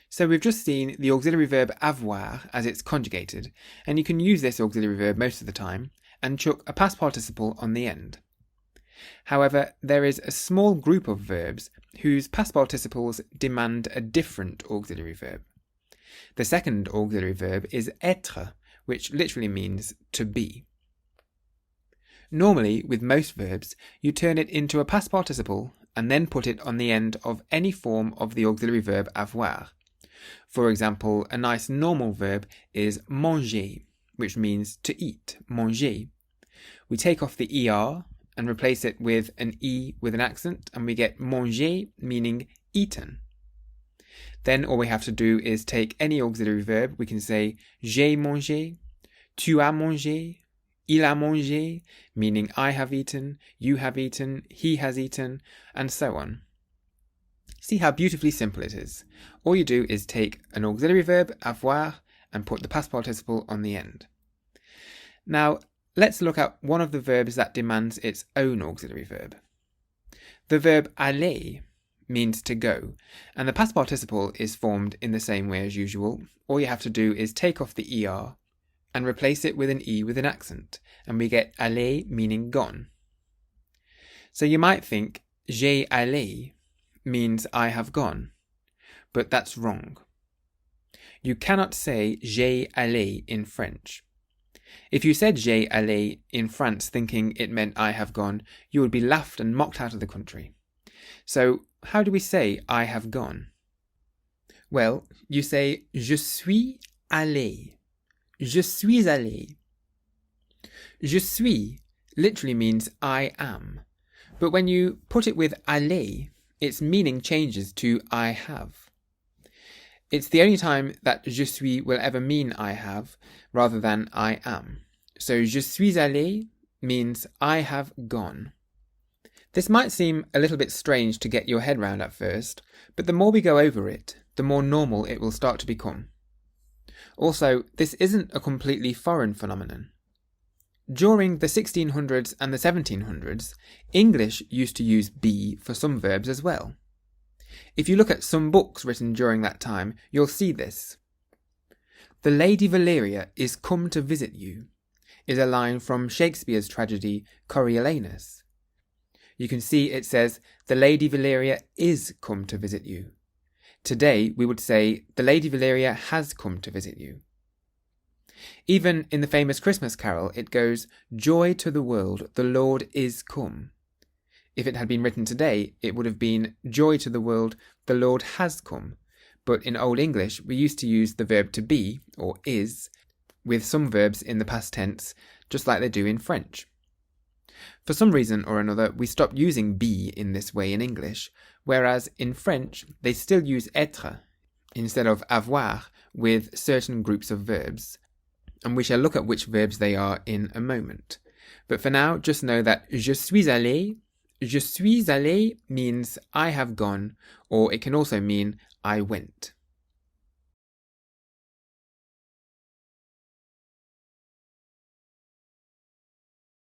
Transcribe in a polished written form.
So we've just seen the auxiliary verb avoir as it's conjugated, and you can use this auxiliary verb most of the time and chuck a past participle on the end. However, there is a small group of verbs whose past participles demand a different auxiliary verb. The second auxiliary verb is être, which literally means to be. Normally, with most verbs, you turn it into a past participle and then put it on the end of any form of the auxiliary verb avoir. For example, a nice normal verb is manger, which means to eat, manger. We take off the er and replace it with an e with an accent, and we get manger, meaning eaten. Then all we have to do is take any auxiliary verb. We can say j'ai mangé, tu as mangé, il a mangé, meaning I have eaten, you have eaten, he has eaten, and so on. See how beautifully simple it is. All you do is take an auxiliary verb, avoir, and put the past participle on the end. Now, let's look at one of the verbs that demands its own auxiliary verb. The verb aller means to go, and the past participle is formed in the same way as usual. All you have to do is take off the er and replace it with an e with an accent, and we get aller meaning gone. So you might think j'ai allé means I have gone, but that's wrong. You cannot say j'ai allé in French. If you said j'ai allé in France thinking it meant I have gone, you would be laughed and mocked out of the country. So how do we say I have gone? Well, you say je suis allé. Je suis allé. Je suis literally means I am, but when you put it with aller, its meaning changes to I have. It's the only time that je suis will ever mean I have, rather than I am. So je suis allé means I have gone. This might seem a little bit strange to get your head round at first, but the more we go over it, the more normal it will start to become. Also, this isn't a completely foreign phenomenon. During the 1600s and the 1700s, English used to use be for some verbs as well. If you look at some books written during that time, you'll see this. The Lady Valeria is come to visit you is a line from Shakespeare's tragedy Coriolanus. You can see it says, the Lady Valeria is come to visit you. Today, we would say, the Lady Valeria has come to visit you. Even in the famous Christmas carol, it goes, joy to the world, the Lord is come. If it had been written today, it would have been, joy to the world, the Lord has come. But in Old English, we used to use the verb to be, or is, with some verbs in the past tense, just like they do in French. For some reason or another, we stopped using be in this way in English, whereas in French, they still use être instead of avoir with certain groups of verbs, and we shall look at which verbs they are in a moment. But for now, just know that je suis allé means I have gone, or it can also mean I went.